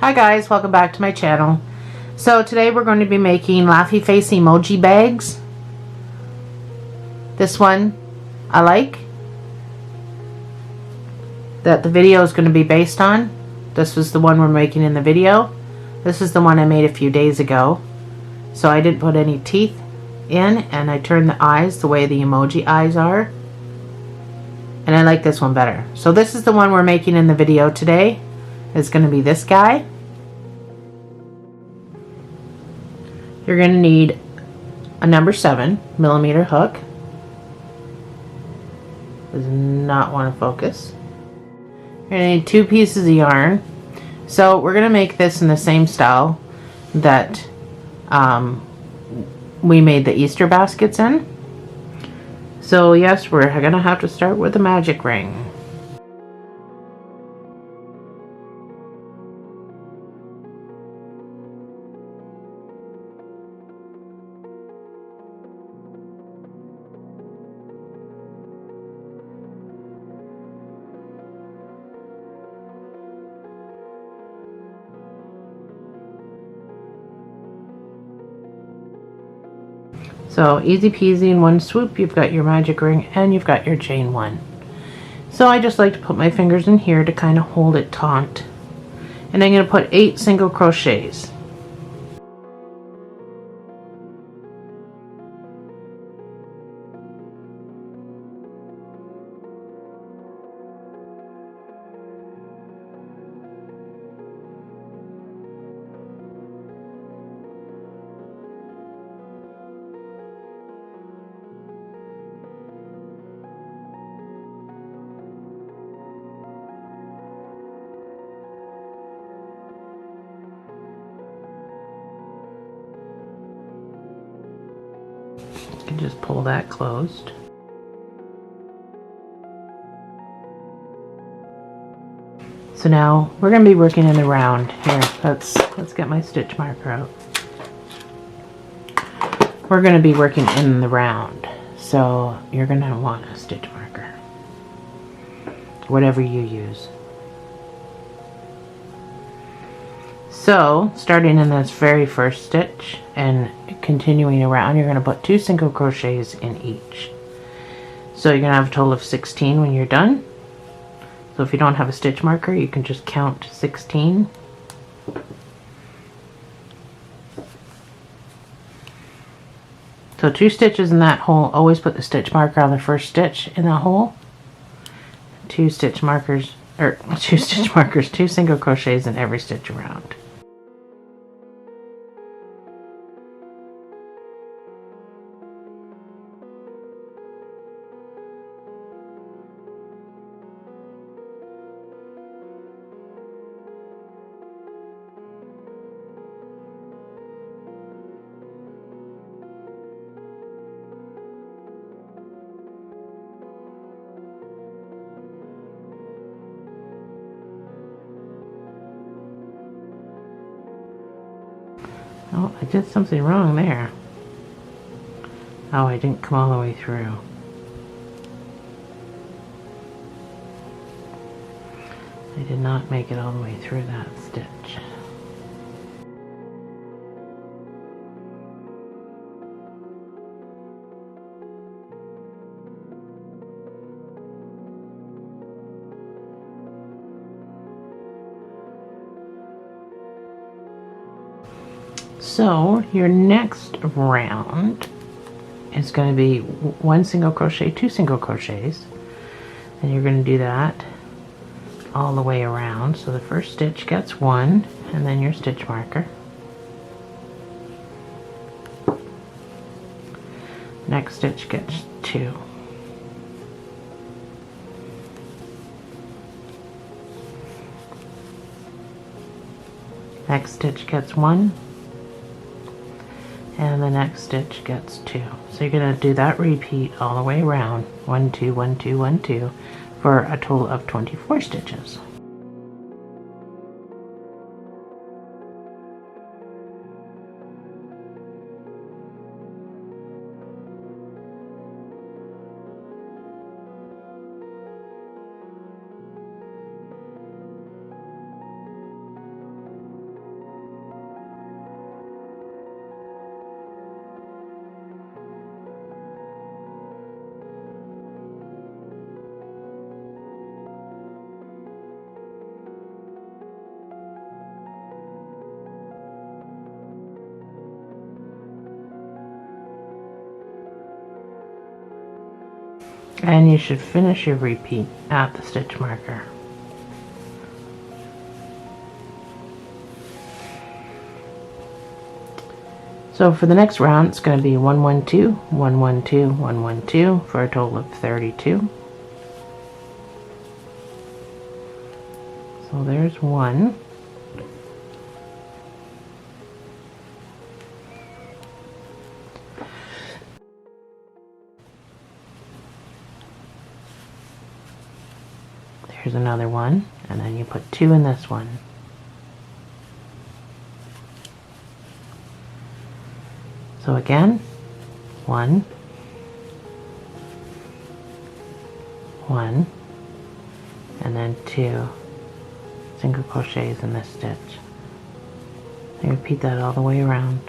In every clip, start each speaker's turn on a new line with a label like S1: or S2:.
S1: Hi guys, welcome back to my channel. So today we're going to be making laughy face emoji bags. This one I like, that the video is going to be based on. This was the one we're making in the video. This is the one I made a few days ago. So I didn't put any teeth in, and I turned the eyes the way the emoji eyes are. And I like this one better. So this is the one we're making in the video today. It's going to be this guy. You're going to need a number 7mm hook. Does not want to focus. You're going to need 2 pieces of yarn. So we're going to make this in the same style that we made the Easter baskets in. So yes, we're going to have to start with the magic ring. So easy peasy, in one swoop you've got your magic ring and you've got your chain 1. So I just like to put my fingers in here to kind of hold it taut. And I'm going to put 8 single crochets. You can just pull that closed. So now we're going to be working in the round. Here, let's get my stitch marker out. We're going to be working in the round. So you're going to want a stitch marker. Whatever you use. So starting in this very first stitch and continuing around, you're going to put 2 single crochets in each. So you're going to have a total of 16 when you're done. So if you don't have a stitch marker, you can just count 16. So 2 stitches in that hole. Always put the stitch marker on the first stitch in that hole. 2 stitch markers, or 2 stitch markers, 2 single crochets in every stitch around. Oh, I did something wrong there. Oh, I didn't come all the way through. I did not make it all the way through that stitch. So your next round is going to be 1 single crochet, 2 single crochets, and you're going to do that all the way around. So the first stitch gets 1, and then your stitch marker. Next stitch gets 2. Next stitch gets 1. And the next stitch gets 2. So you're going to do that repeat all the way around. 1, 2, 1, 2, 1, 2 for a total of 24 stitches. And you should finish your repeat at the stitch marker. So for the next round, it's going to be 1, 1, 2, 1, 1, 2, 1, 1, 2 for a total of 32. So there's 1. There's another 1, and then you put 2 in this one. So again, 1, 1, and then 2 single crochets in this stitch. And repeat that all the way around.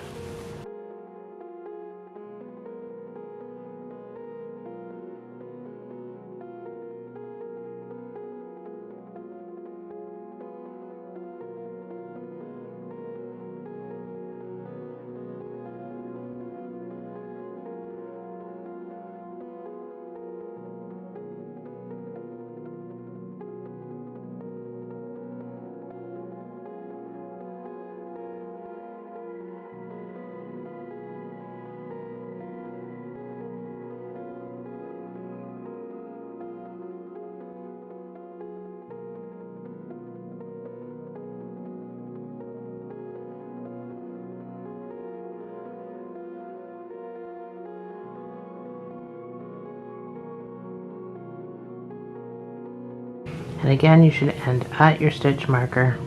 S1: And again, you should end at your stitch marker.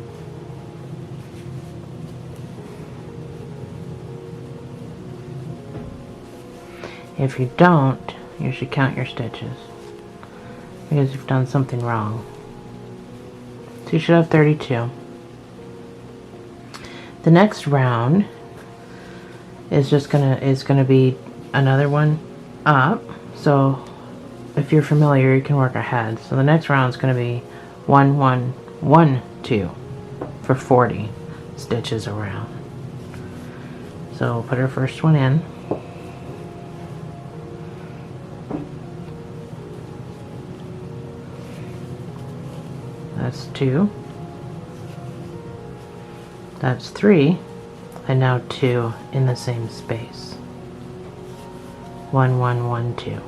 S1: If you don't, you should count your stitches because you've done something wrong. So you should have 32. The next round is just gonna be another one up. So if you're familiar, you can work ahead. So the next round is going to be 1, 1, 1, 2 for 40 stitches around. So we'll put our first one in. That's 2. That's 3. And now 2 in the same space. 1, 1, 1, 2.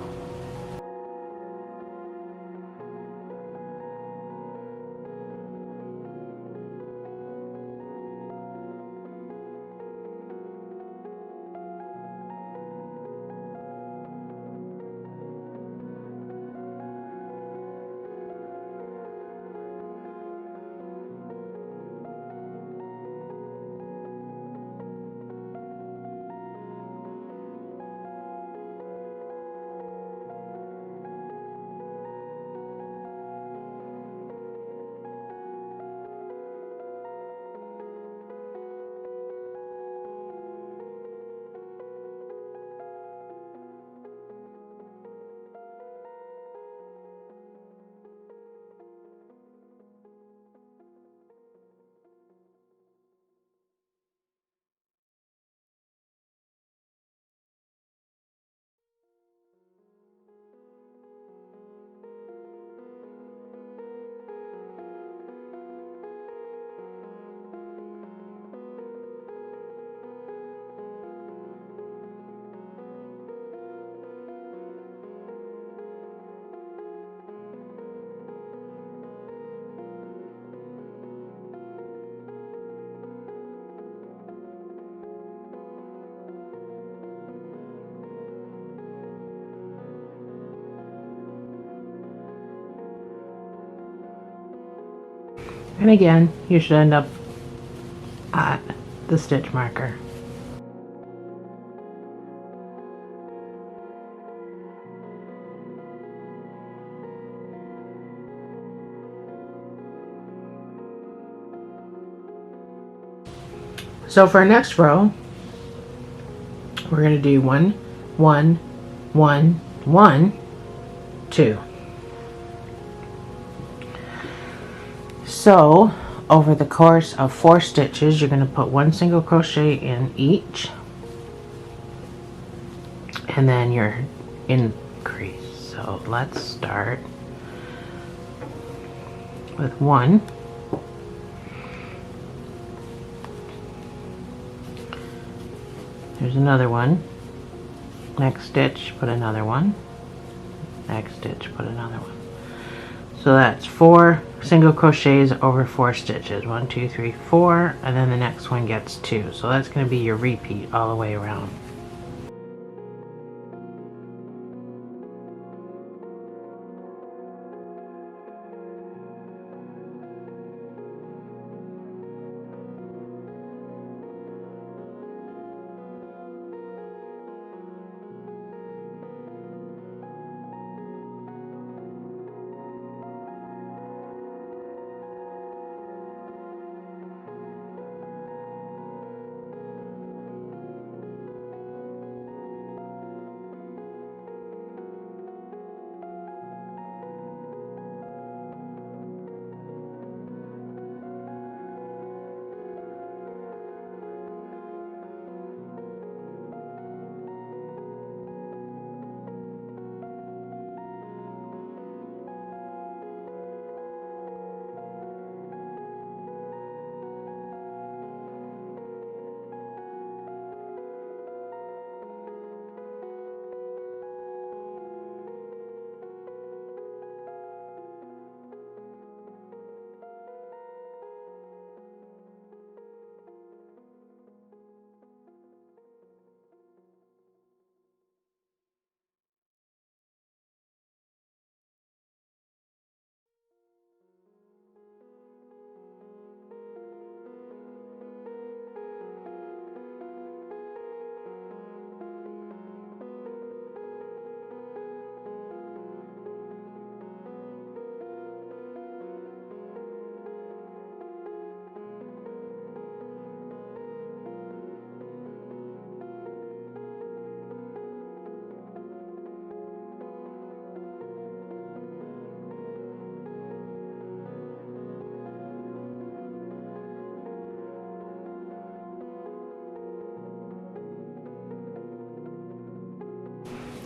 S1: And again, you should end up at the stitch marker. So for our next row, we're going to do 1, 1, 1, 1, 2. So over the course of 4 stitches, you're going to put 1 single crochet in each, and then your increase. So let's start with one. There's another one. Next stitch, put another one. Next stitch, put another one. So that's 4 single crochets over 4 stitches. 1, 2, 3, 4, and then the next one gets 2. So that's going to be your repeat all the way around.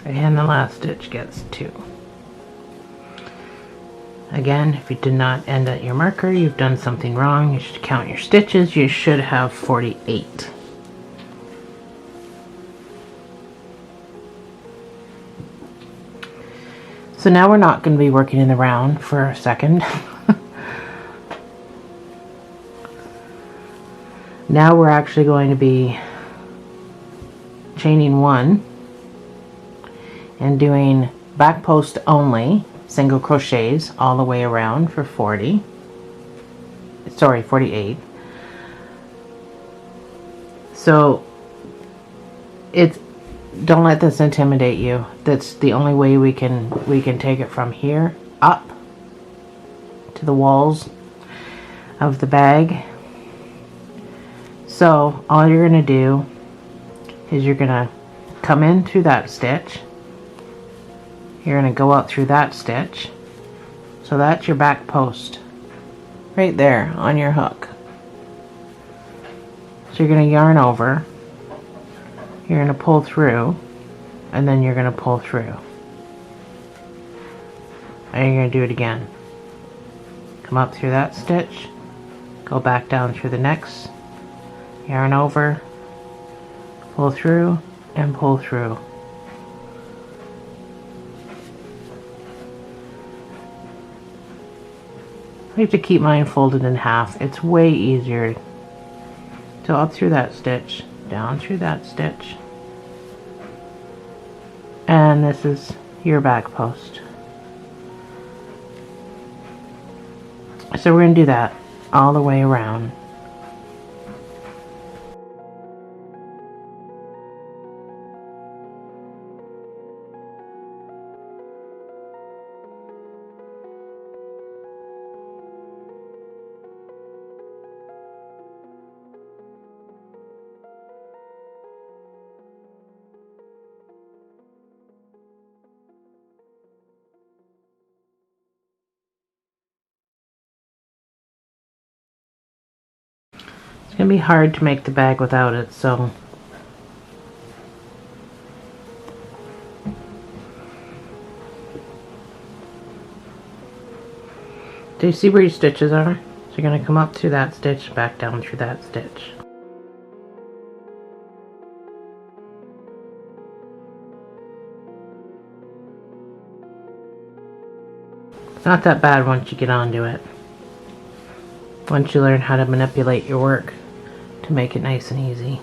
S1: And the last stitch gets 2. Again, if you did not end at your marker, you've done something wrong. You should count your stitches. You should have 48. So now we're not going to be working in the round for a second. Now we're actually going to be chaining 1 and doing back post only single crochets all the way around for 48. So don't let this intimidate you. That's the only way we can take it from here up to the walls of the bag. So all you're going to do is you're going to come in through that stitch. You're going to go out through that stitch. So that's your back post right there on your hook. So you're going to yarn over. You're going to pull through, and then you're going to pull through. And you're going to do it again. Come up through that stitch, go back down through the next, yarn over, pull through, and pull through. I have to keep mine folded in half. It's way easier. So up through that stitch, down through that stitch, and this is your back post. So we're going to do that all the way around. It's going to be hard to make the bag without it, so Do you see where your stitches are? So you're going to come up through that stitch, back down through that stitch. It's not that bad once you get onto it. Once you learn how to manipulate your work to make it nice and easy.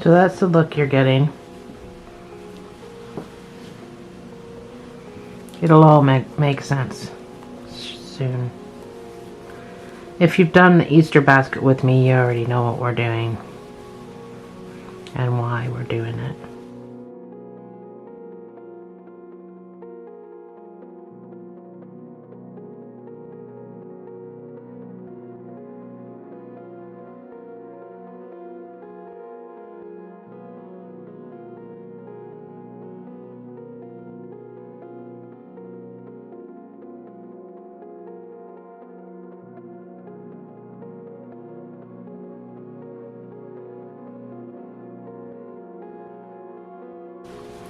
S1: So that's the look you're getting. It'll all make sense soon. If you've done the Easter basket with me, you already know what we're doing and why we're doing it.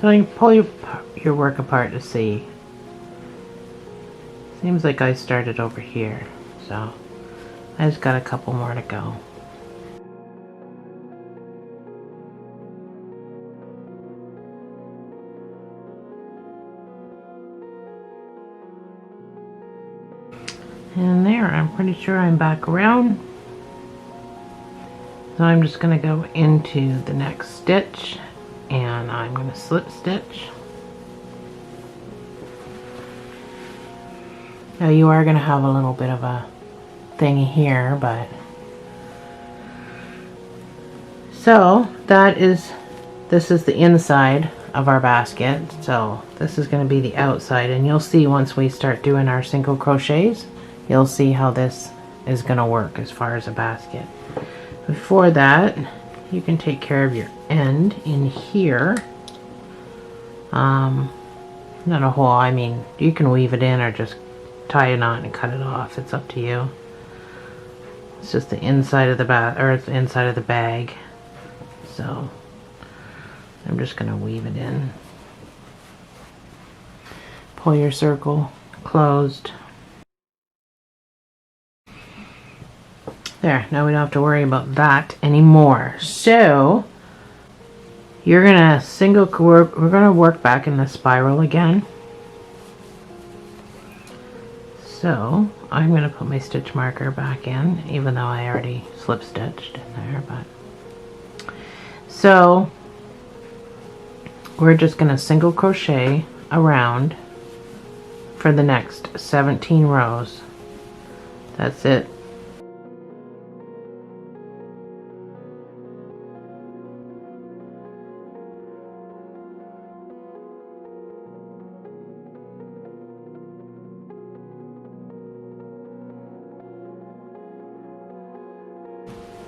S1: So you pull your work apart to see. Seems like I started over here, so I just got a couple more to go. And there, I'm pretty sure I'm back around. So I'm just going to go into the next stitch. And I'm going to slip stitch. Now you are going to have a little bit of a thing here, but so this is the inside of our basket. So this is going to be the outside, and you'll see once we start doing our single crochets, you'll see how this is going to work as far as a basket. Before that, you can take care of your end in here. Not a hole, I mean, you can weave it in or just tie a knot and cut it off. It's up to you. It's just the inside of the it's the inside of the bag. So I'm just gonna weave it in. Pull your circle closed. There, now we don't have to worry about that anymore. So you're gonna we're gonna work back in the spiral again. So I'm gonna put my stitch marker back in, even though I already slip stitched in there, but so we're just gonna single crochet around for the next 17 rows. That's it.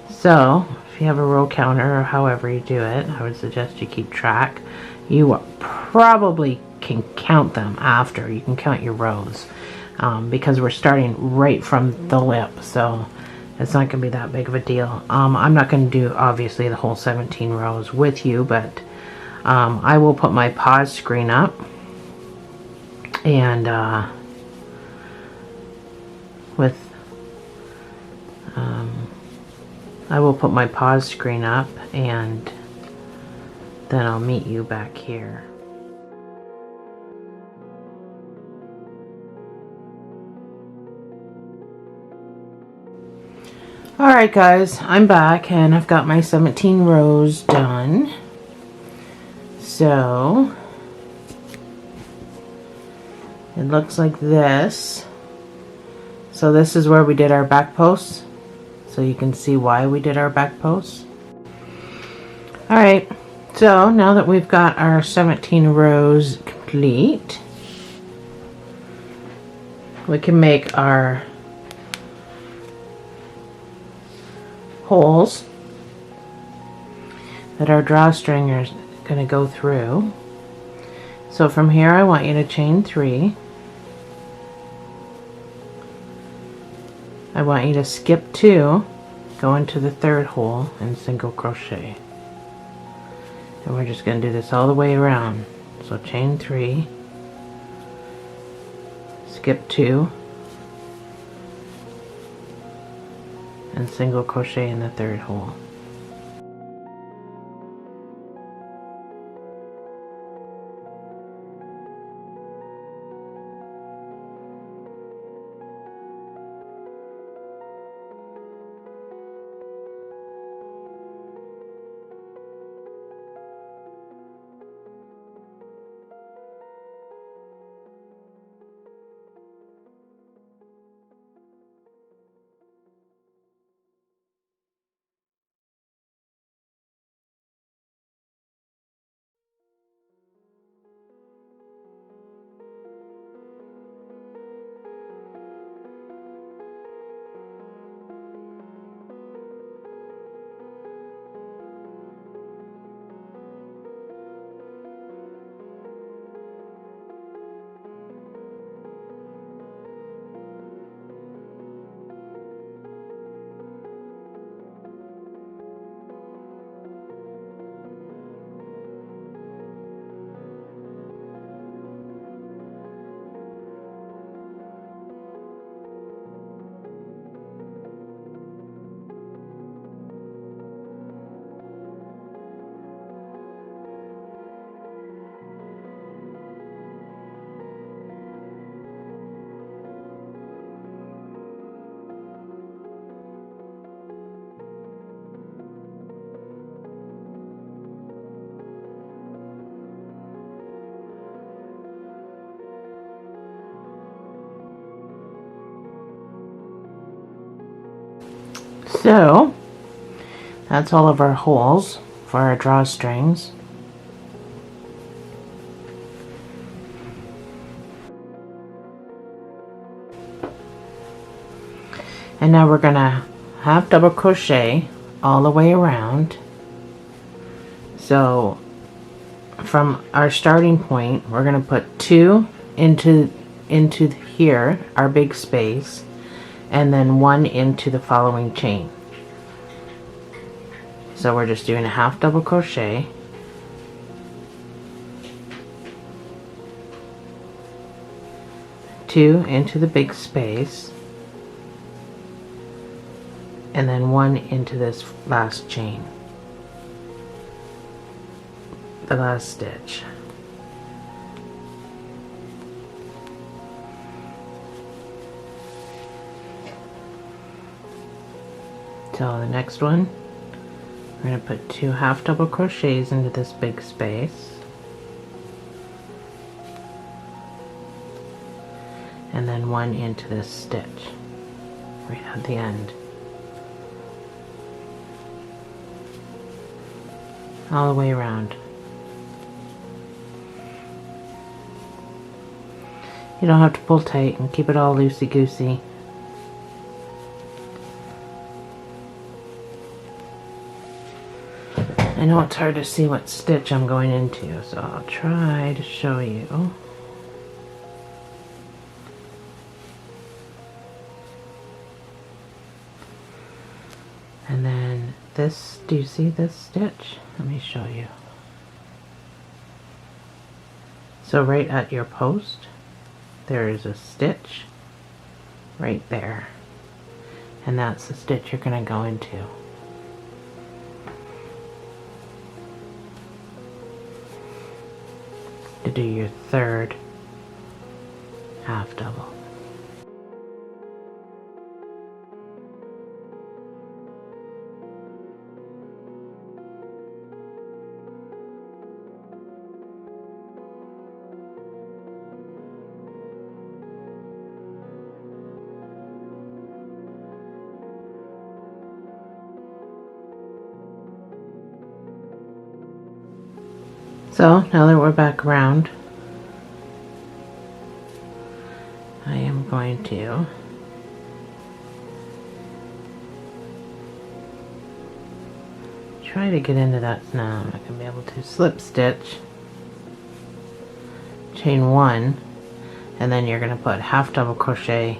S1: So, if you have a row counter or however you do it, I would suggest you keep track. You probably can count them after. You can count your rows because we're starting right from the lip, so it's not going to be that big of a deal. I'm not going to do, obviously, the whole 17 rows with you, but I will put my pause screen up and I will put my pause screen up and then I'll meet you back here. Alright guys, I'm back and I've got my 17 rows done. So it looks like this. So this is where we did our back posts. So you can see why we did our back posts. Alright, so now that we've got our 17 rows complete, we can make our holes that our drawstring is going to go through. So from here I want you to chain 3. I want you to skip 2, go into the 3rd hole and single crochet. And we're just going to do this all the way around. So chain 3, skip 2, and single crochet in the 3rd hole. So that's all of our holes for our drawstrings. And now we're gonna half double crochet all the way around. So from our starting point, we're gonna put 2 into here, our big space, and then 1 into the following chain. So we're just doing a half double crochet, two into the big space, and then 1 into this last chain, the last stitch. So the next one, we're going to put 2 half double crochets into this big space, and then 1 into this stitch right at the end, all the way around. You don't have to pull tight and keep it all loosey-goosey. I know it's hard to see what stitch I'm going into, so I'll try to show you. And then this, do you see this stitch? Let me show you. So right at your post, there is a stitch right there. And that's the stitch you're going to go into. To do your 3rd half double. So now that we're back around, I am going to try to get into that. Now I'm not going to be able to slip stitch chain 1, and then you're going to put half double crochet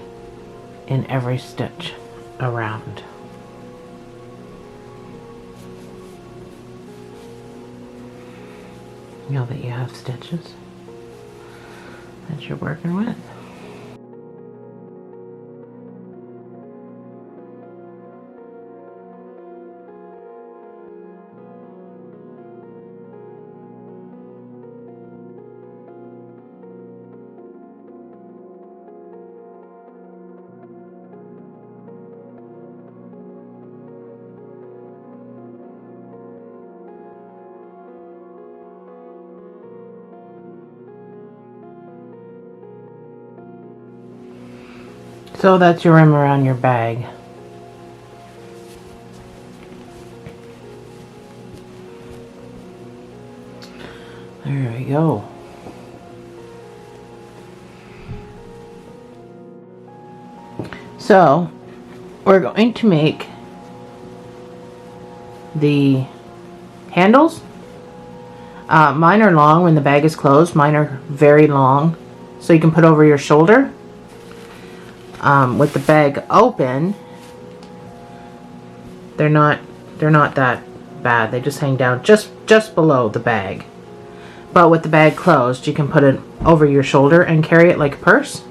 S1: in every stitch around. Now that you have stitches that you're working with. So that's your rim around your bag. There we go. So we're going to make the handles. Mine are long when the bag is closed. Mine are very long, so you can put over your shoulder. With the bag open, they're not that bad. They just hang down just below the bag. But with the bag closed, you can put it over your shoulder and carry it like a purse.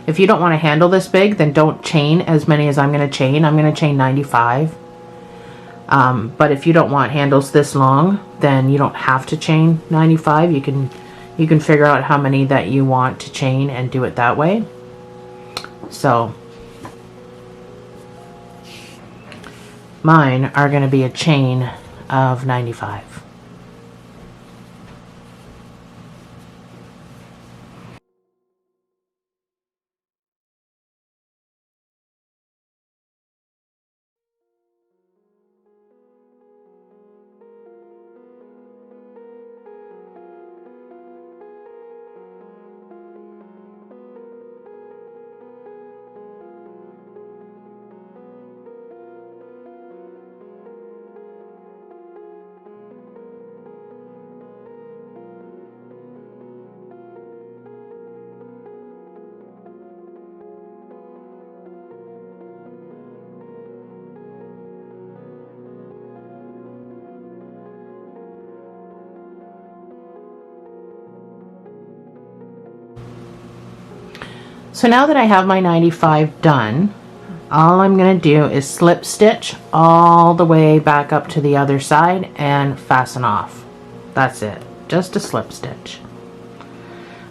S1: If you don't want to handle this big, then don't chain as many as I'm going to chain. I'm going to chain 95. But if you don't want handles this long, then you don't have to chain 95. You can figure out how many that you want to chain and do it that way. So mine are going to be a chain of 95. So now that I have my 95 done, all I'm going to do is slip stitch all the way back up to the other side and fasten off. That's it, just a slip stitch.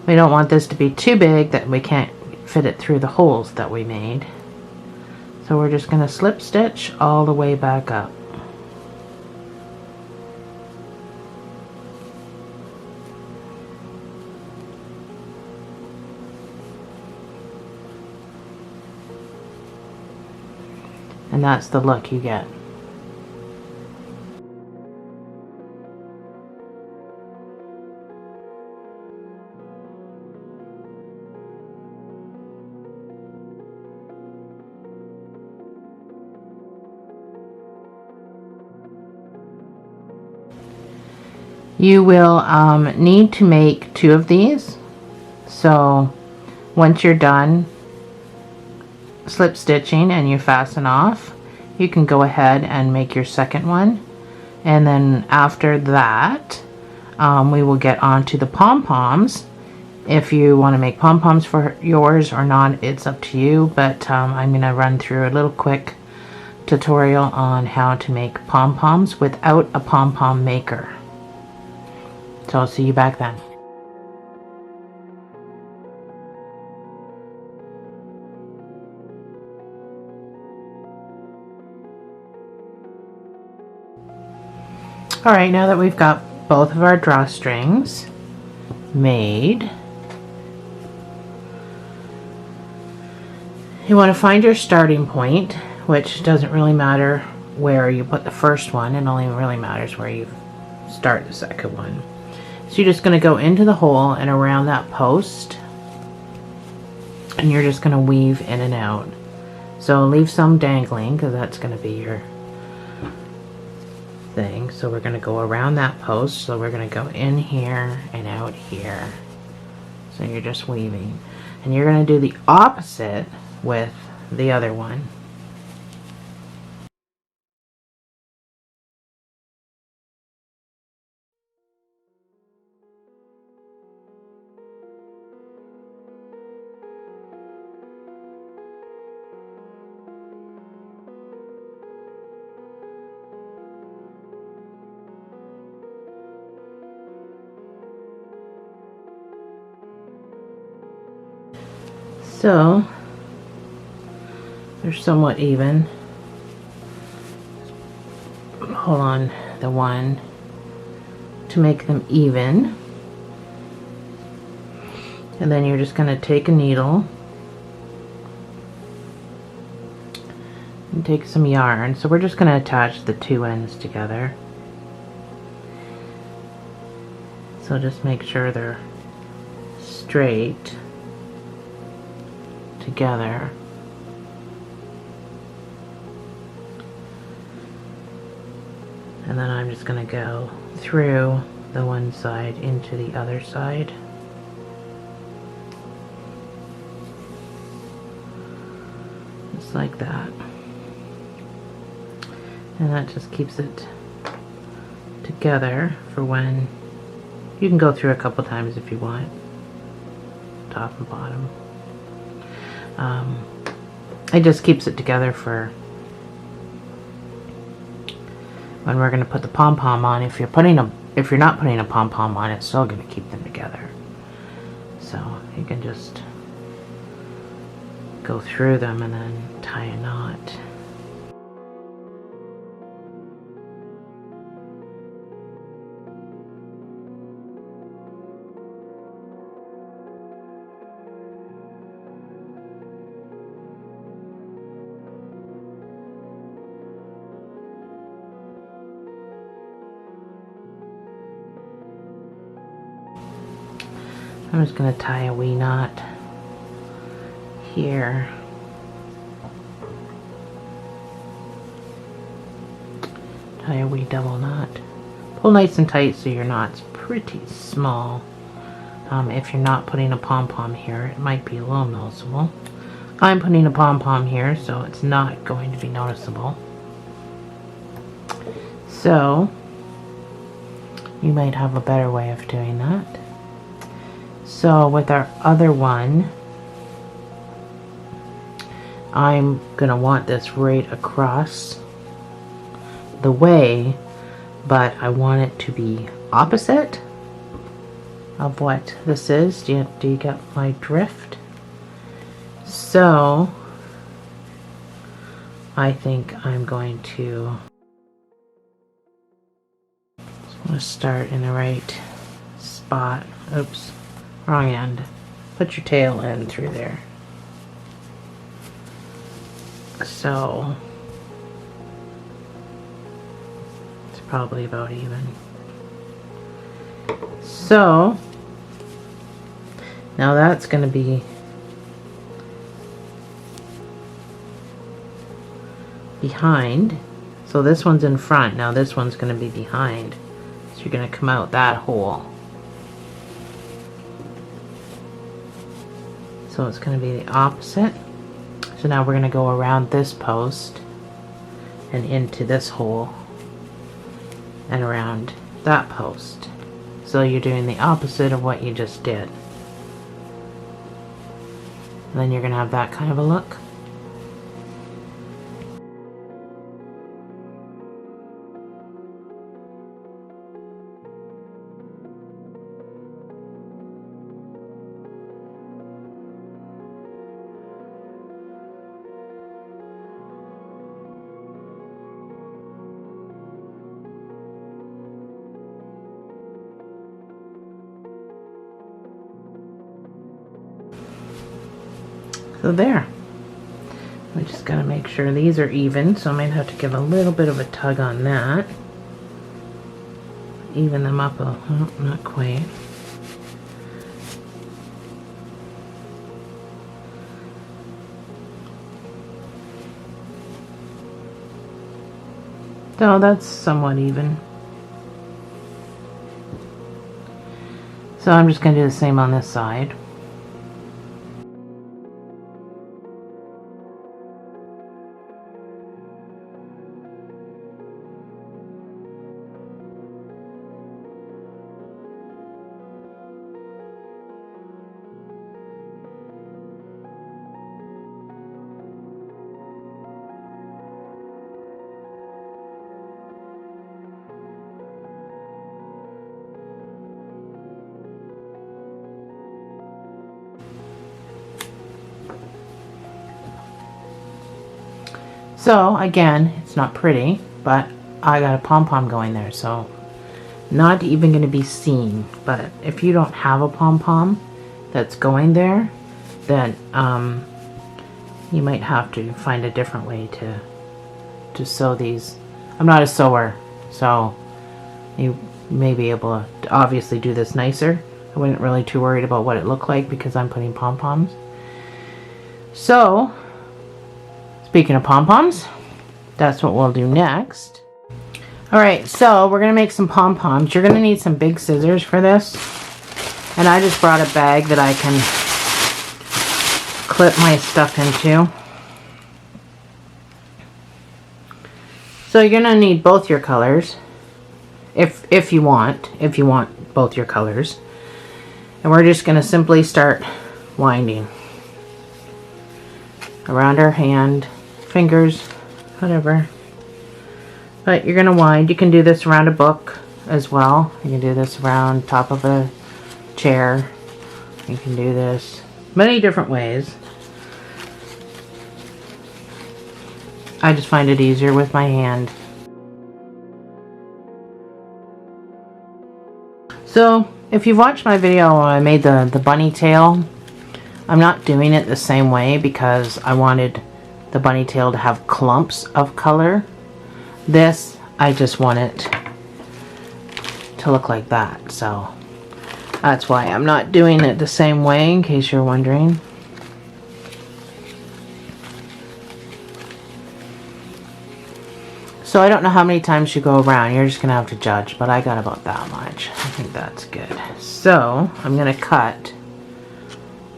S1: We don't want this to be too big that we can't fit it through the holes that we made. So we're just going to slip stitch all the way back up. And that's the look you get. You will need to make 2 of these. So once you're done slip stitching and you fasten off, you can go ahead and make your second one, and then after that we will get on to the pom-poms. If you want to make pom-poms for yours or not, it's up to you, but I'm going to run through a little quick tutorial on how to make pom-poms without a pom-pom maker. So I'll see you back then. Alright, now that we've got both of our drawstrings made, you want to find your starting point, which doesn't really matter where you put the first one, it only really matters where you start the second one. So you're just going to go into the hole and around that post, and you're just going to weave in and out. So leave some dangling because that's going to be your thing. So we're going to go around that post, so we're going to go in here and out here. So you're just weaving. And you're going to do the opposite with the other one. So they're somewhat even. Hold on the one to make them even. And then you're just going to take a needle and take some yarn. So we're just going to attach the two ends together. So just make sure they're straight together. And then I'm just going to go through the one side into the other side. Just like that. And that just keeps it together for when you can go through a couple times if you want, top and bottom. It just keeps it together for when we're going to put the pom-pom on. If you're not putting a pom-pom on, it's still going to keep them together. So you can just go through them and then tie a knot. I'm just going to tie a wee knot here. Tie a wee double knot. Pull nice and tight so your knot's pretty small. If you're not putting a pom-pom here, it might be a little noticeable. I'm putting a pom-pom here, so it's not going to be noticeable. So you might have a better way of doing that. So with our other one, I'm going to want this right across the way, but I want it to be opposite of what this is. Do you get my drift? So I think I'm going to start in the right spot. Oops. Wrong end. Put your tail end through there. So it's probably about even. So now that's going to be behind. So this one's in front. Now this one's going to be behind. So you're going to come out that hole. So it's going to be the opposite. So now we're going to go around this post and into this hole and around that post. So you're doing the opposite of what you just did. And then you're going to have that kind of a look. So there. We just gotta make sure these are even, so I might have to give a little bit of a tug on that. Even them up a oh, not quite. So that's somewhat even. So I'm just gonna do the same on this side. So again, it's not pretty, but I got a pom-pom going there, so not even going to be seen. But if you don't have a pom-pom that's going there, then you might have to find a different way to sew these. I'm not a sewer, so you may be able to obviously do this nicer. I wasn't really too worried about what it looked like because I'm putting pom-poms. So, speaking of pom-poms, that's what we'll do next. Alright, so we're going to make some pom-poms. You're going to need some big scissors for this. And I just brought a bag that I can clip my stuff into. So you're going to need both your colors. If you want both your colors. And we're just going to simply start winding around our hand, fingers, whatever. But you're going to wind. You can do this around a book as well. You can do this around top of a chair. You can do this many different ways. I just find it easier with my hand. So, if you've watched my video when I made the bunny tail, I'm not doing it the same way because I wanted the bunny tail to have clumps of color. This, I just want it to look like that, so that's why I'm not doing it the same way, in case you're wondering. So I don't know how many times you go around. You're just going to have to judge, but I got about that much. I think that's good. So I'm going to cut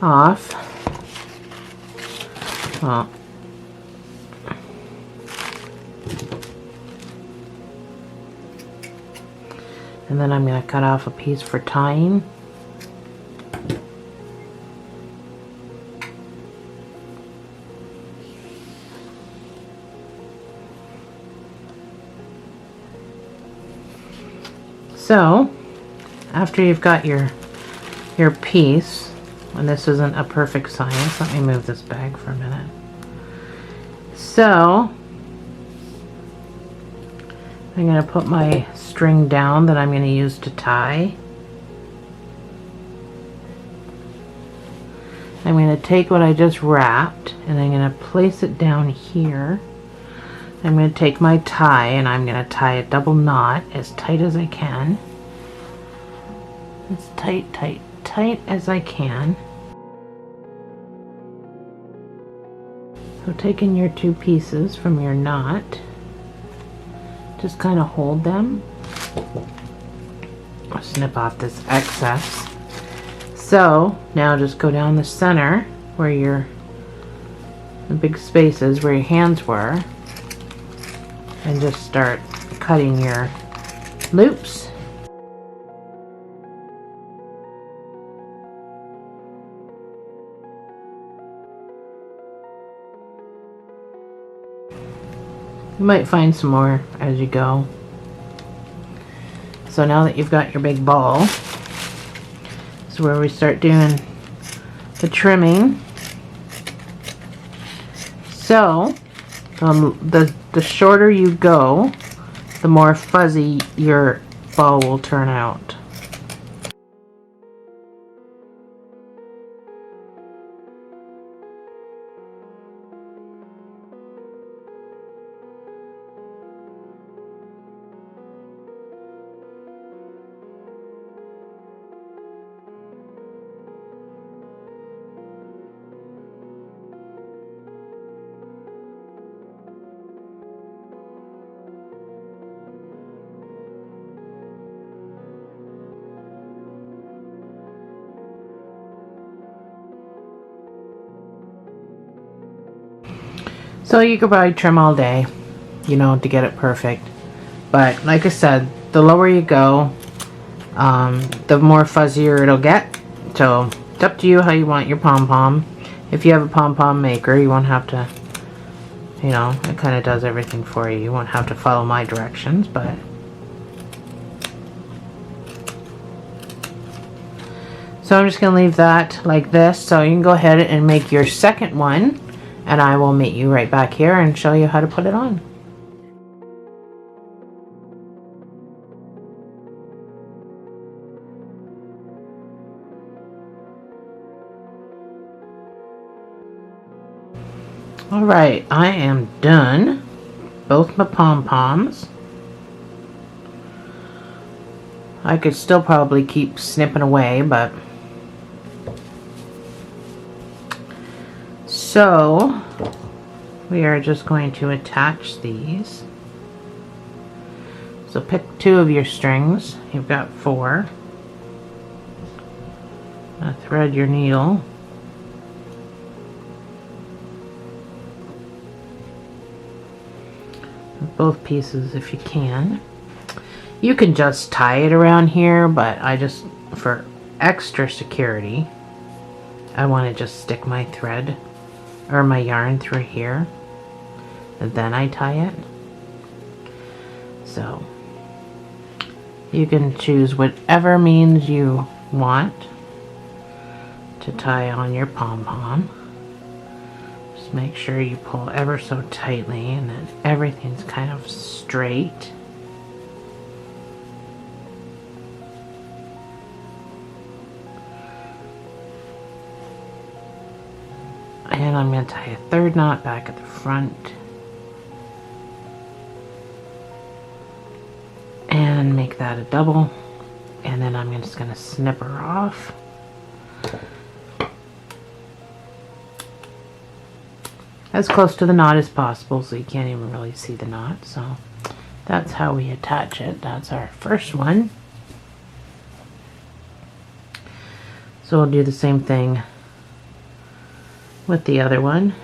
S1: off. Well, and then I'm going to cut off a piece for tying. So, after you've got your piece, and this isn't a perfect science, let me move this bag for a minute. So, I'm going to put my string down that I'm going to use to tie. I'm going to take what I just wrapped and I'm going to place it down here. I'm going to take my tie and I'm going to tie a double knot as tight as I can. As tight, tight, tight as I can. So taking your two pieces from your knot, just kind of hold them. I'll snip off this excess. So now just go down the center where the big spaces where your hands were, and just start cutting your loops. You might find some more as you go. So now that you've got your big ball, this is where we start doing the trimming. So the shorter you go, the more fuzzy your ball will turn out. So you could probably trim all day, you know, to get it perfect. But like I said, the lower you go, the more fuzzier it'll get. So it's up to you how you want your pom-pom. If you have a pom-pom maker, you won't have to, you know, it kind of does everything for you. You won't have to follow my directions, but so I'm just going to leave that like this. So you can go ahead and make your second one and I will meet you right back here and show you how to put it on. Alright, I am done. Both my pom-poms. I could still probably keep snipping away, but... So, we are just going to attach these. So pick 2 of your strings. You've got 4. Now thread your needle. Both pieces if you can. You can just tie it around here, but I just, for extra security, I want to just stick my thread or my yarn through here, and then I tie it. So you can choose whatever means you want to tie on your pom-pom. Just make sure you pull ever so tightly and that everything's kind of straight. And I'm going to tie a 3rd knot back at the front. And make that a double. And then I'm just going to snip her off. As close to the knot as possible so you can't even really see the knot. So that's how we attach it. That's our first one. So we'll do the same thing with the other one.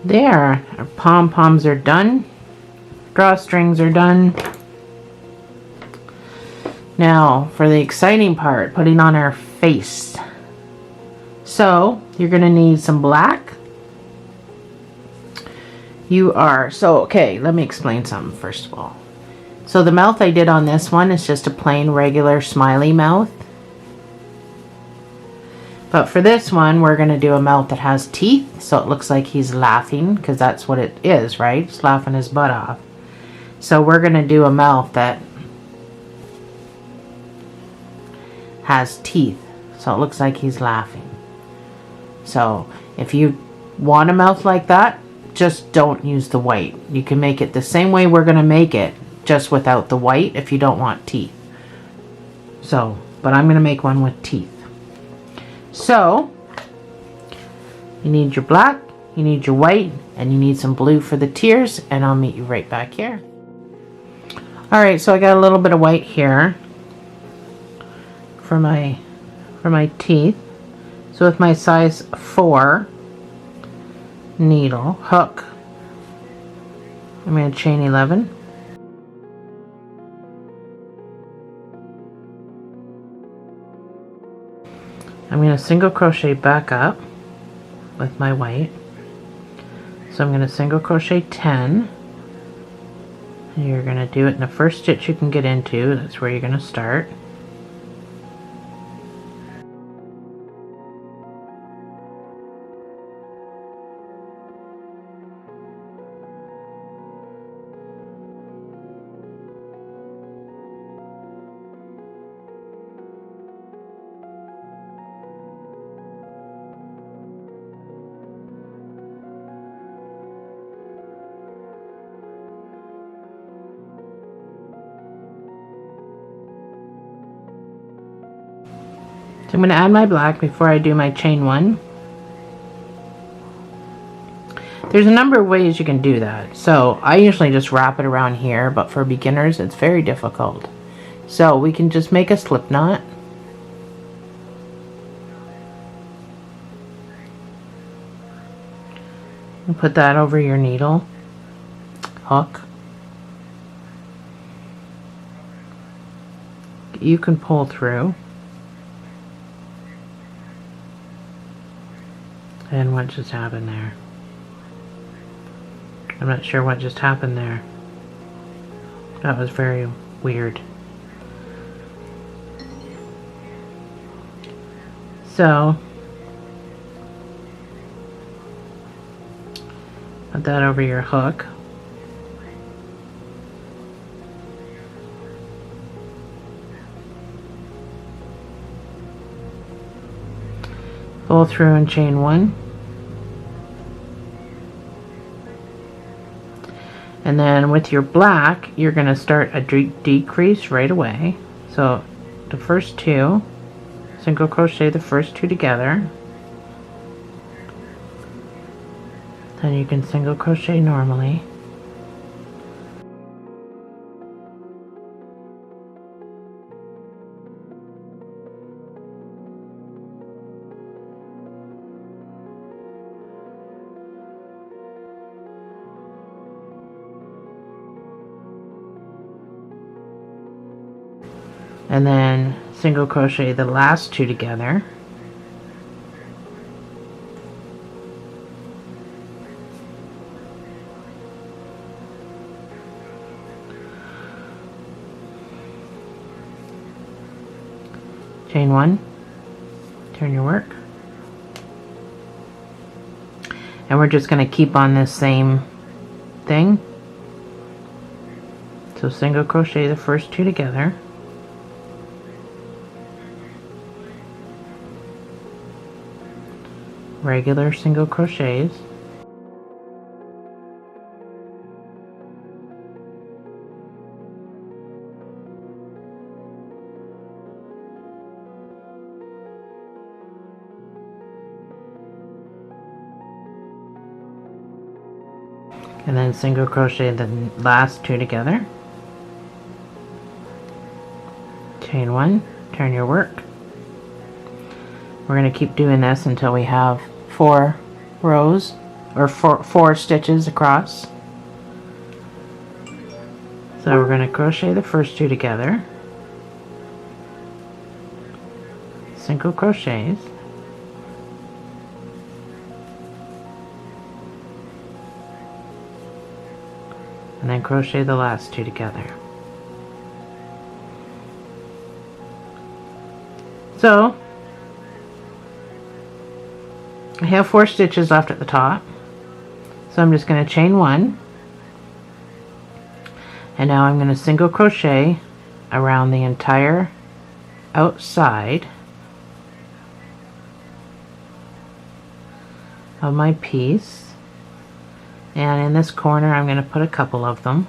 S1: There, our pom-poms are done. Drawstrings are done. Now, for the exciting part, putting on our face. So, you're going to need some black. Okay, let me explain something first of all. So the mouth I did on this one is just a plain regular smiley mouth. But for this one, we're going to do a mouth that has teeth, so it looks like he's laughing, because that's what it is, right? He's laughing his butt off. So we're going to do a mouth that has teeth, so it looks like he's laughing. So if you want a mouth like that, just don't use the white. You can make it the same way we're going to make it, just without the white if you don't want teeth. So, but I'm going to make one with teeth. So, you need your black, you need your white, and you need some blue for the tears, and I'll meet you right back here. Alright, so I got a little bit of white here for my teeth. So with my size 4 needle, hook, I'm going to chain 11. I'm going to single crochet back up with my white. So I'm going to single crochet 10. And you're going to do it in the first stitch you can get into. That's where you're going to start. So I'm going to add my black before I do my chain 1. There's a number of ways you can do that. So I usually just wrap it around here, but for beginners it's very difficult. So we can just make a slip knot. And put that over your needle, hook. You can pull through. And what just happened there? I'm not sure what just happened there. That was very weird. So, put that over your hook. Pull through and chain 1. And then with your black, you're going to start a decrease right away. So the first 2, single crochet the first 2 together. Then you can single crochet normally. And then single crochet the last 2 together. Chain 1, turn your work. And we're just going to keep on this same thing. So single crochet the first 2 together. Regular single crochets. And then single crochet the last 2 together. Chain 1, turn your work. We're going to keep doing this until we have 4 rows or four stitches across. So we're going to crochet the first 2 together, single crochets, and then crochet the last 2 together. So I have 4 stitches left at the top, so I'm just going to chain 1, and now I'm going to single crochet around the entire outside of my piece, and in this corner I'm going to put a couple of them.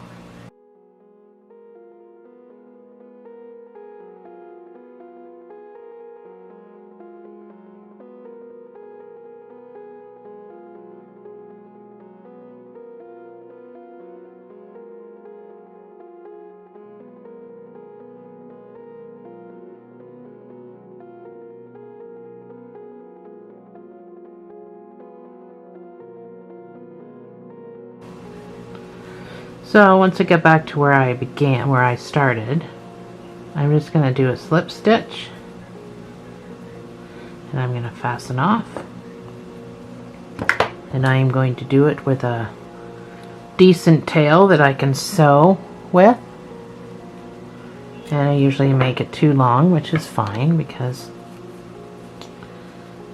S1: So once I get back to where I started, I'm just going to do a slip stitch, and I'm going to fasten off, and I am going to do it with a decent tail that I can sew with, and I usually make it too long, which is fine because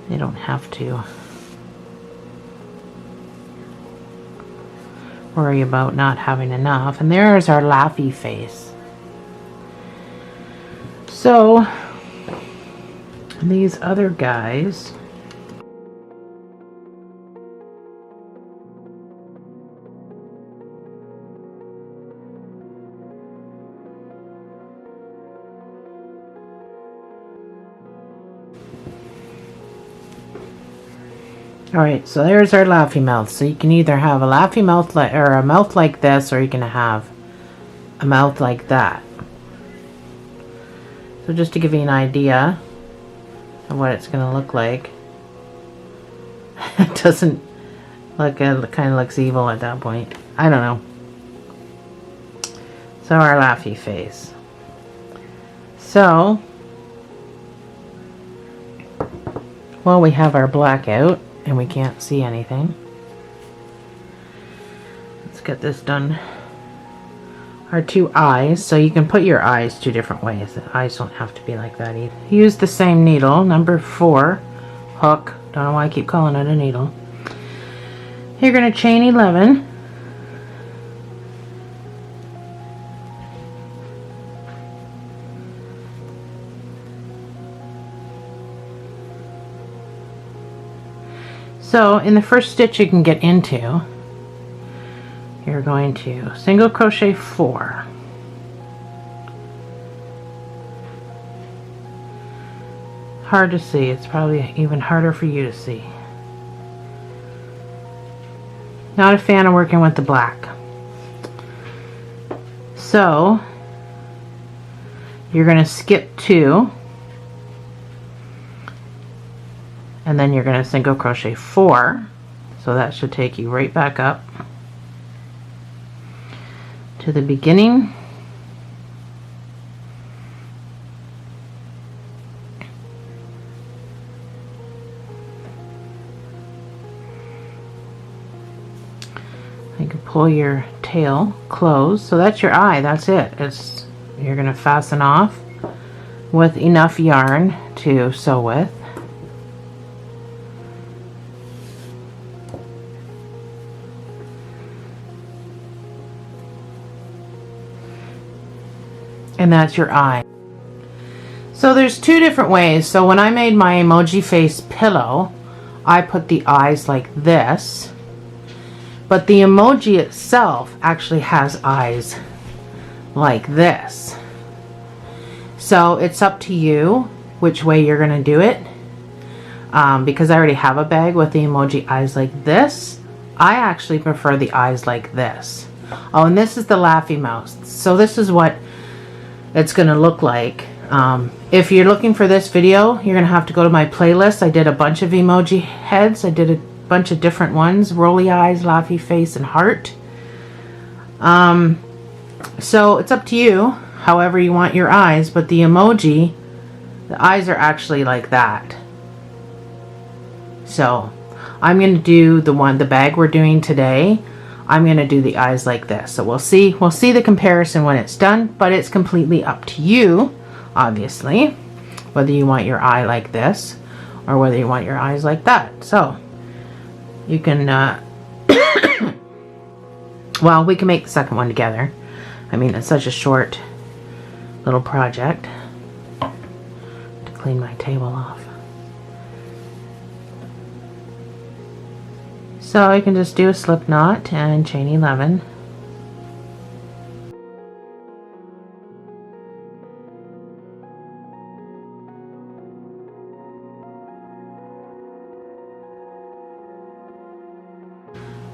S1: you don't have to worry about not having enough. And there's our laughy face. So these other guys, alright, so there's our laughy mouth. So you can either have a laughy mouth or a mouth like this, or you can have a mouth like that. So just to give you an idea of what it's going to look like. It doesn't look, it kind of looks evil at that point. I don't know. So our laughy face. So, well, we have our black out, and we can't see anything. Let's get this done. Our two eyes, so you can put your eyes two different ways. The eyes don't have to be like that either. Use the same needle, number 4, hook. Don't know why I keep calling it a needle. You're going to chain 11. So in the first stitch you can get into, you're going to single crochet 4, hard to see, it's probably even harder for you to see. Not a fan of working with the black. So you're going to skip 2, and then you're going to single crochet 4, so that should take you right back up to the beginning. You can pull your tail closed, so that's your eye, that's it. You're going to fasten off with enough yarn to sew with. And that's your eye. So there's 2 different ways. So when I made my emoji face pillow, I put the eyes like this, but the emoji itself actually has eyes like this. So it's up to you which way you're going to do it. Because I already have a bag with the emoji eyes like this, I actually prefer the eyes like this. Oh, and this is the Laughy Mouse. So this is what it's going to look like. If you're looking for this video, you're going to have to go to my playlist. I did a bunch of emoji heads. I did a bunch of different ones: rolly eyes, laughy face, and heart. So it's up to you however you want your eyes, but the emoji, the eyes are actually like that. So I'm going to do the bag we're doing today. I'm going to do the eyes like this. So we'll see the comparison when it's done, but it's completely up to you, obviously, whether you want your eye like this or whether you want your eyes like that. So you can, well, we can make the second one together. I mean, it's such a short little project. To clean my table off. So I can just do a slip knot and chain 11.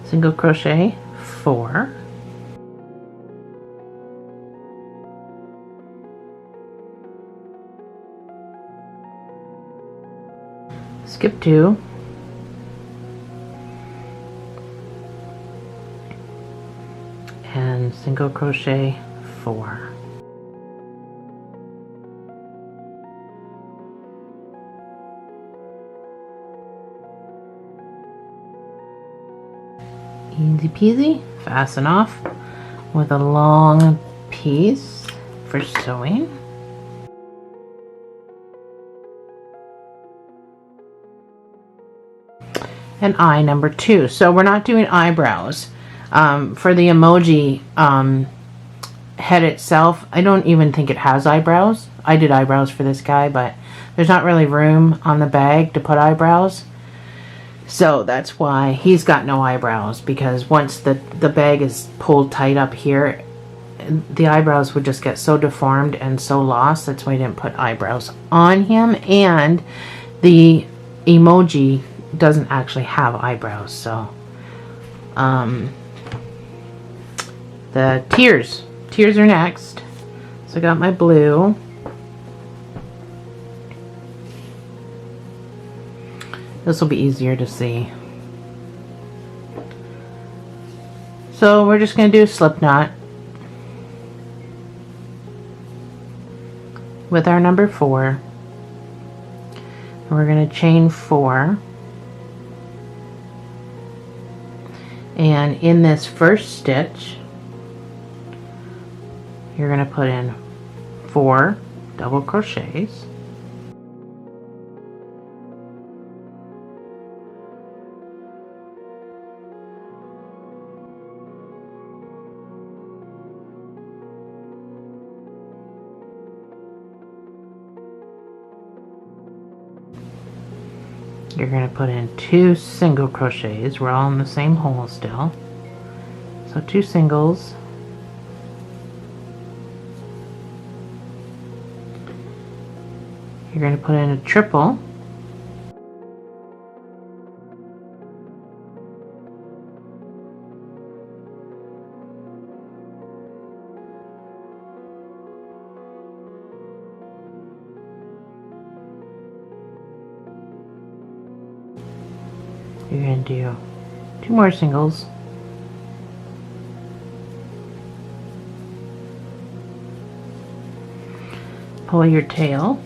S1: Single crochet 4. Skip 2. And single crochet 4. Easy peasy. Fasten off with a long piece for sewing. And eye number 2. So we're not doing eyebrows. For the emoji head itself, I don't even think it has eyebrows. I did eyebrows for this guy, but there's not really room on the bag to put eyebrows. So that's why he's got no eyebrows, because once the bag is pulled tight up here, the eyebrows would just get so deformed and so lost. That's why I didn't put eyebrows on him. And the emoji doesn't actually have eyebrows. So the tears are next. So I got my blue. This will be easier to see. So we're just going to do a slip knot with our number 4. And we're going to chain 4. And in this first stitch, you're going to put in 4 double crochets. You're going to put in 2 single crochets. We're all in the same hole still. So 2 singles. You're going to put in a triple. You're going to do 2 more singles. Pull your tail.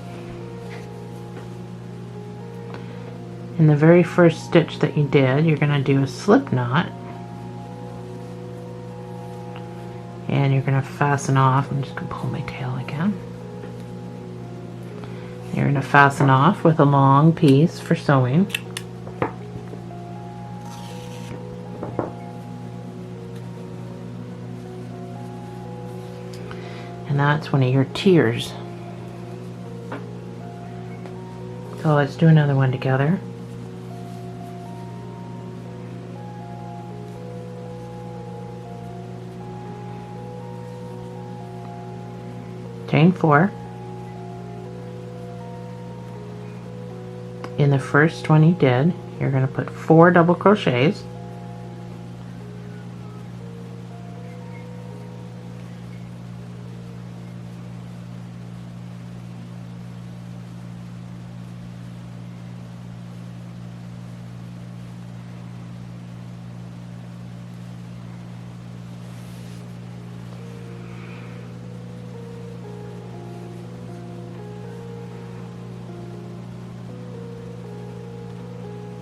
S1: In the very first stitch that you did, you're going to do a slip knot. And you're going to fasten off. I'm just going to pull my tail again. You're going to fasten off with a long piece for sewing. And that's one of your tiers. So let's do another one together. Chain 4. In the first one you did, you're going to put 4 double crochets.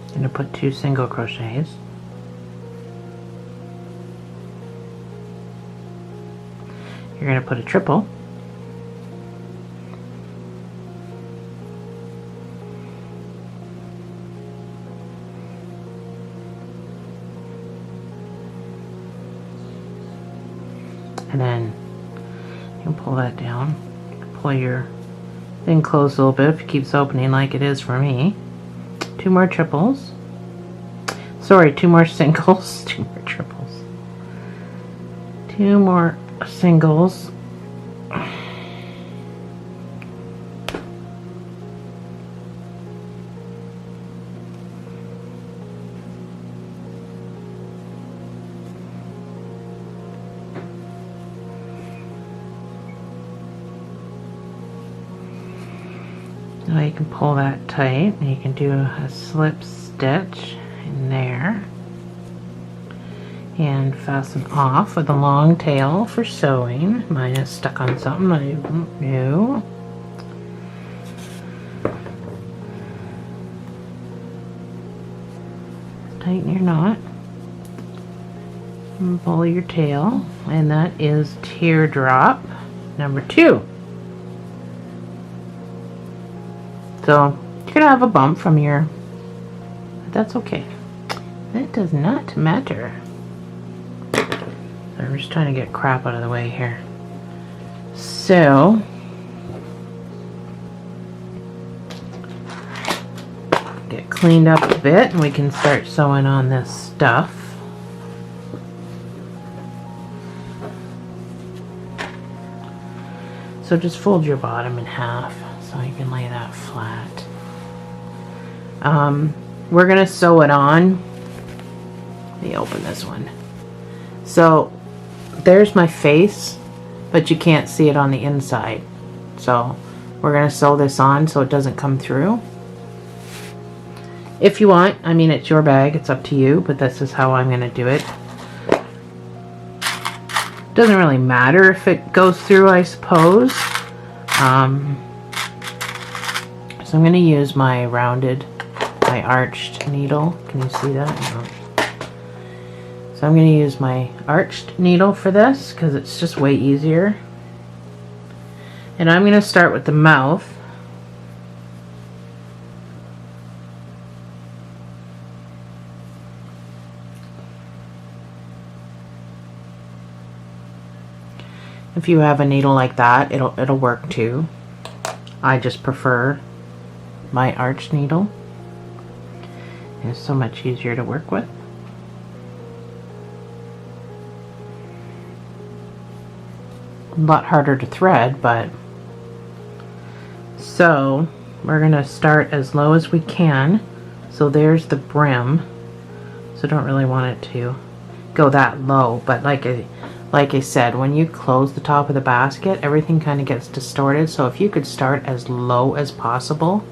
S1: I'm going to put 2 single crochets. You're going to put a triple. And then you can pull that down. Pull your thing close a little bit if it keeps opening like it is for me. 2 more triples. Sorry, 2 more singles. 2 more triples. 2 more singles. Now you can pull that tight and you can do a slip stitch in there and fasten off with a long tail for sewing. Mine is stuck on something I don't know. Tighten your knot and pull your tail, and that is teardrop number 2. So you're gonna have a bump from your, but that's okay. That does not matter. I'm just trying to get crap out of the way here. So get cleaned up a bit and we can start sewing on this stuff. So just fold your bottom in half so you can lay that flat. We're gonna sew it on. Let me open this one. So there's my face, but you can't see it on the inside. So we're gonna sew this on so it doesn't come through. If you want, I mean, it's your bag, it's up to you, but this is how I'm gonna do it. Doesn't really matter if it goes through, I suppose. So I'm going to use my rounded, my arched needle. Can you see that? No. So I'm going to use my arched needle for this because it's just way easier. And I'm going to start with the mouth. If you have a needle like that, it'll work too. I just prefer my arched needle. It's so much easier to work with. A lot harder to thread, but so we're gonna start as low as we can. So there's the brim. So don't really want it to go that low, but like I said, when you close the top of the basket, everything kind of gets distorted. So if you could start as low as possible,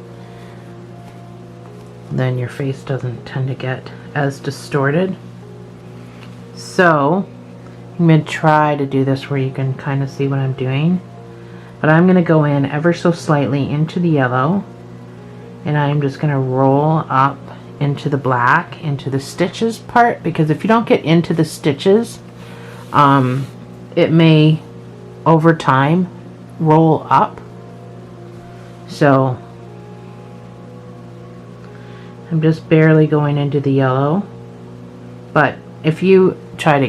S1: then your face doesn't tend to get as distorted. So I'm going to try to do this where you can kind of see what I'm doing. But I'm going to go in ever so slightly into the yellow, and I'm just going to roll up into the black, into the stitches part, because if you don't get into the stitches, it may over time roll up. So I'm just barely going into the yellow, but if you try to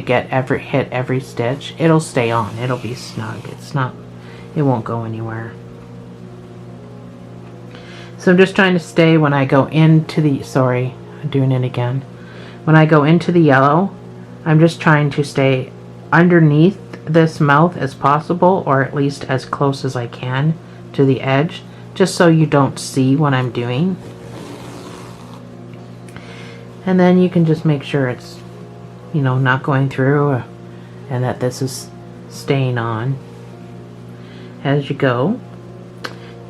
S1: hit every stitch, it'll stay on. It'll be snug. It won't go anywhere. So I'm just trying to stay when I go into the, sorry, I'm doing it again. When I go into the yellow, I'm just trying to stay underneath this mouth as possible, or at least as close as I can to the edge, just so you don't see what I'm doing. And then you can just make sure it's, you know, not going through, and that this is staying on as you go.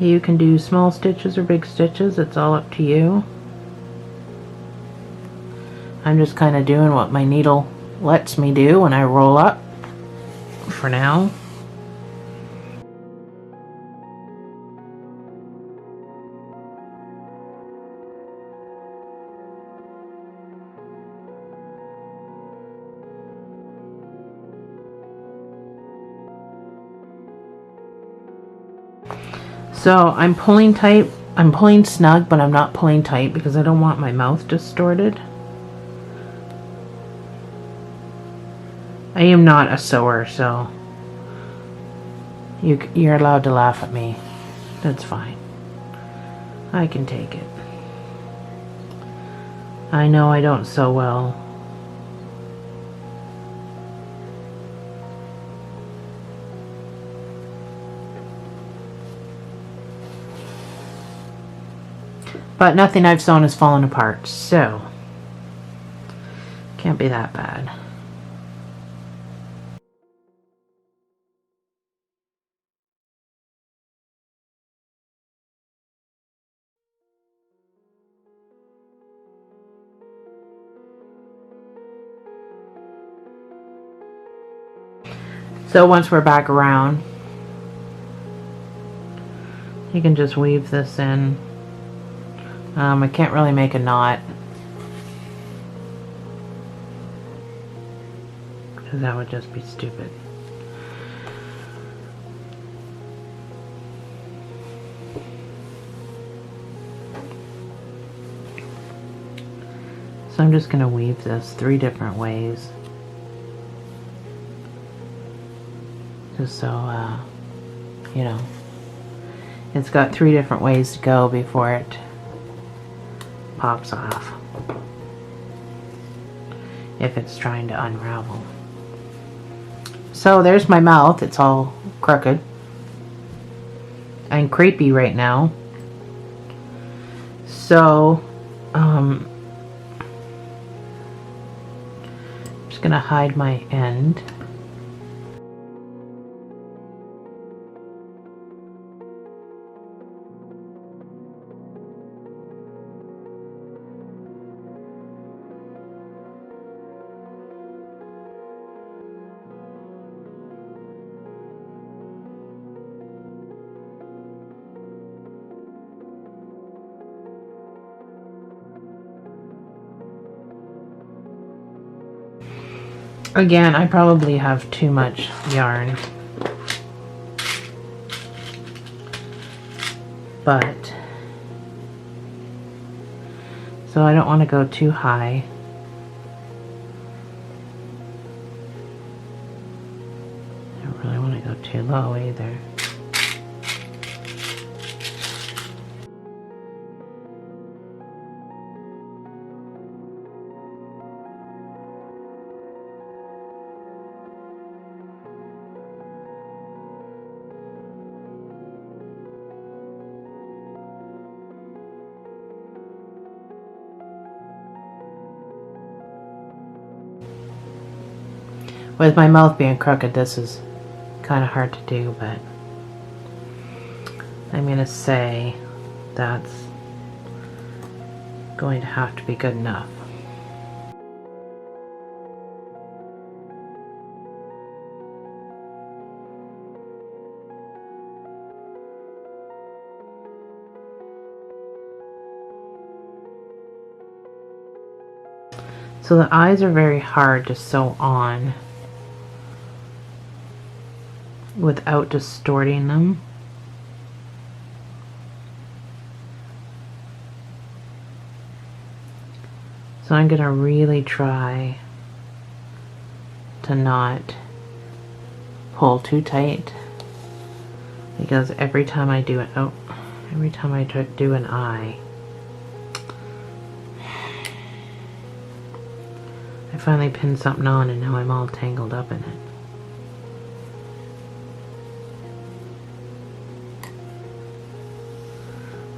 S1: You can do small stitches or big stitches, it's all up to you. I'm just kind of doing what my needle lets me do when I roll up for now. So I'm pulling tight, I'm pulling snug, but I'm not pulling tight because I don't want my mouth distorted. I am not a sewer, so you're allowed to laugh at me. That's fine. I can take it. I know I don't sew well. But nothing I've sewn has fallen apart, so can't be that bad. So once we're back around, you can just weave this in. I can't really make a knot because that would just be stupid. So I'm just going to weave this 3 different ways, just so you know, it's got 3 different ways to go before it pops off if it's trying to unravel. So there's my mouth. It's all crooked and creepy right now. So I'm just gonna hide my end. Again, I probably have too much yarn, but so I don't want to go too high. I don't really want to go too low either. With my mouth being crooked, this is kind of hard to do, but I'm going to say that's going to have to be good enough. So the eyes are very hard to sew on without distorting them. So I'm going to really try to not pull too tight, because every time I do it, every time I do an eye, I finally pinned something on and now I'm all tangled up in it.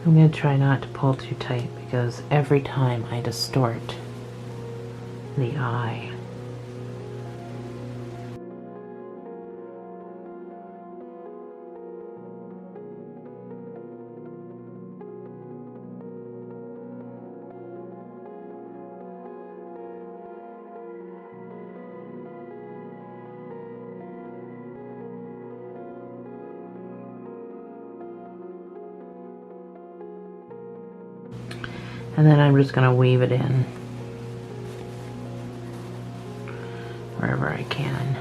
S1: I'm going to try not to pull too tight, because every time I distort the eye. And then I'm just going to weave it in wherever I can.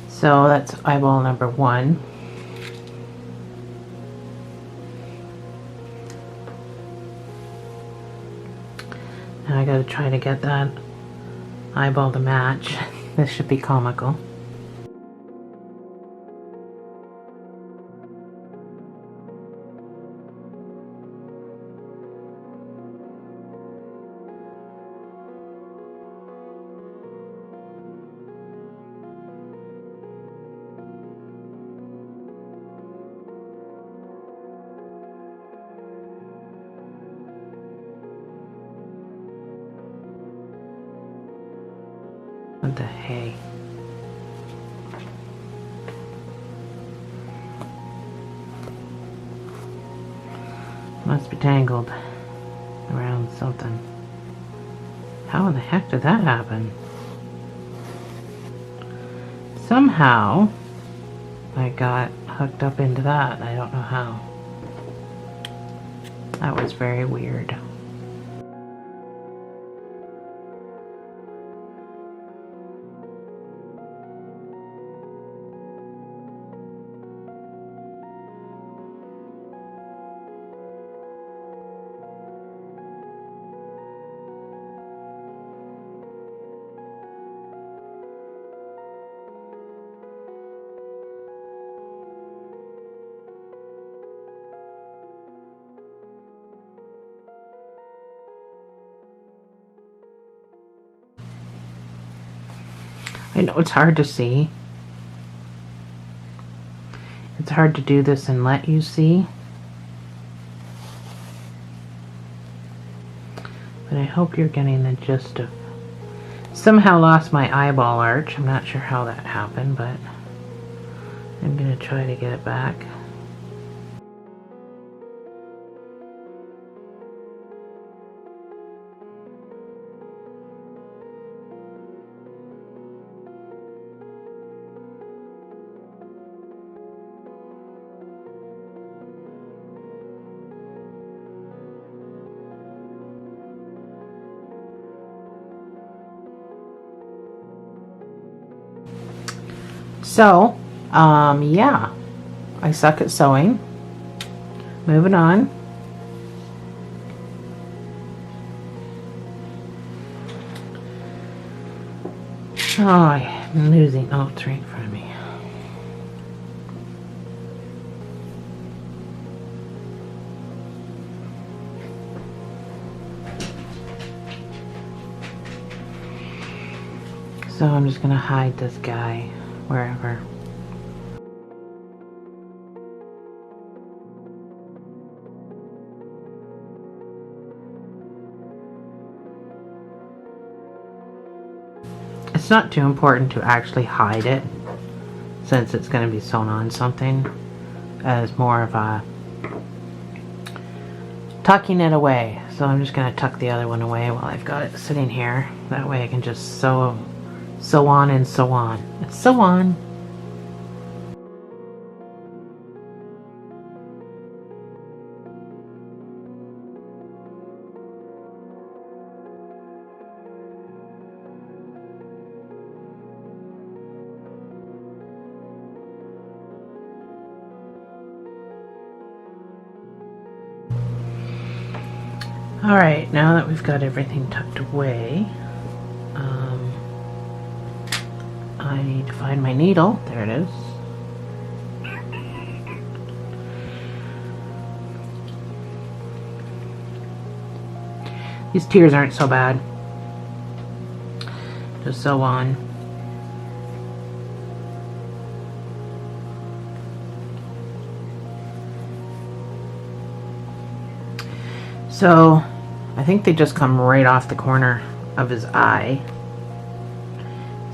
S1: So that's eyeball number 1. Now I got to try to get that eyeball to match. This should be comical. What the hey? Must be tangled around something. How in the heck did that happen? Somehow I got hooked up into that. I don't know how. That was very weird. I know it's hard to see. It's hard to do this and let you see. But I hope you're getting the gist of... Somehow lost my eyeball arch. I'm not sure how that happened, but I'm going to try to get it back. So, yeah, I suck at sewing. Moving on. Oh, I'm losing. Oh, it's right in front of me. So I'm just gonna hide this guy wherever. It's not too important to actually hide it, since it's going to be sewn on something, as more of a tucking it away. So I'm just going to tuck the other one away while I've got it sitting here. That way I can just sew on and sew on. Sew on. Alright, now that we've got everything tucked away, I need to find my needle. There it is. These tears aren't so bad. Just sew on. So, I think they just come right off the corner of his eye.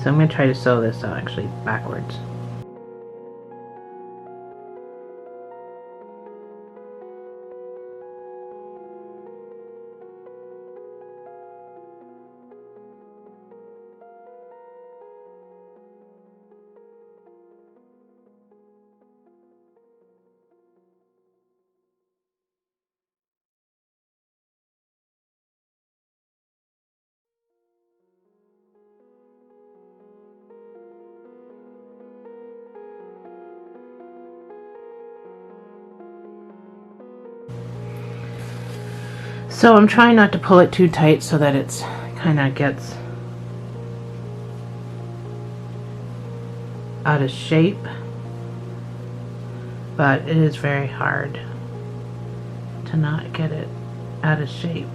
S1: So I'm going to try to sew this actually backwards. So I'm trying not to pull it too tight so that it's kind of gets out of shape, but it is very hard to not get it out of shape.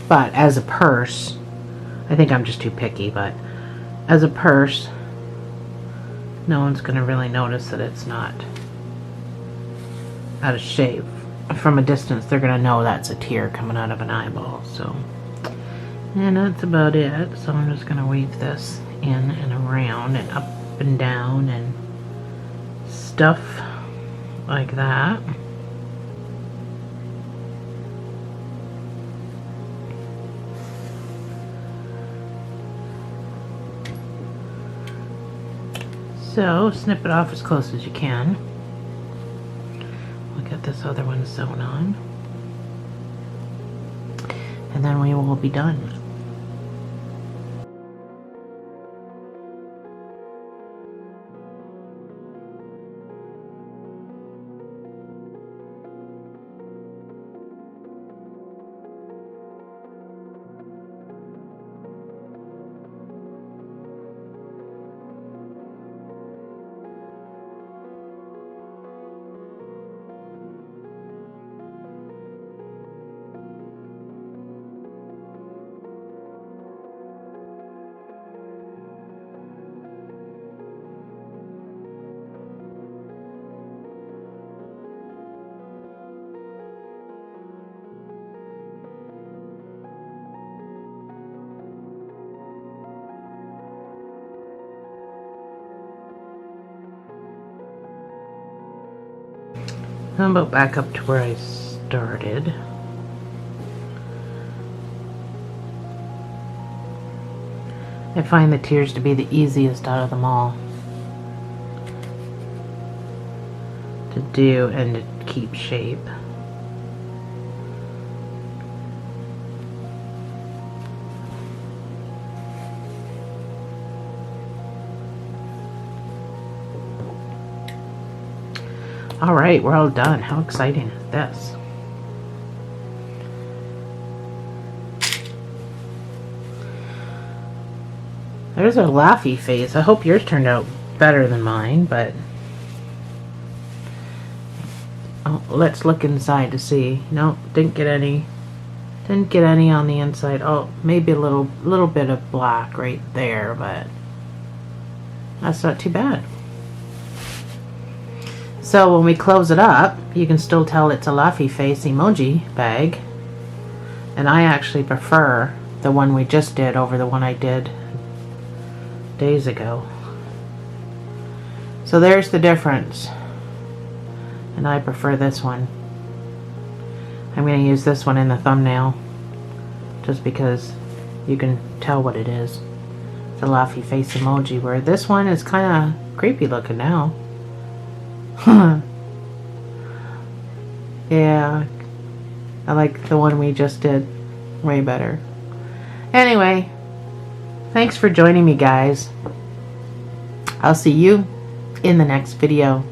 S1: But as a purse, I think I'm just too picky, but as a purse, no one's going to really notice that it's not out of shape. From a distance, they're going to know that's a tear coming out of an eyeball. So, and that's about it. So I'm just going to weave this in and around and up and down and stuff like that. So snip it off as close as you can. We'll get this other one sewn on, and then we will be done. I'm about back up to where I started. I find the tears to be the easiest out of them all to do and to keep shape. Alright, we're all done. How exciting is this? There's a laughy face. I hope yours turned out better than mine, but... Oh, let's look inside to see. No, didn't get any. Didn't get any on the inside. Oh, maybe a little bit of black right there, but that's not too bad. So when we close it up, you can still tell it's a laughy face emoji bag. And I actually prefer the one we just did over the one I did days ago. So there's the difference. And I prefer this one. I'm going to use this one in the thumbnail just because you can tell what it is. It's a laughy face emoji, where this one is kind of creepy looking now. Yeah, I like the one we just did way better. Anyway, thanks for joining me, guys. I'll see you in the next video.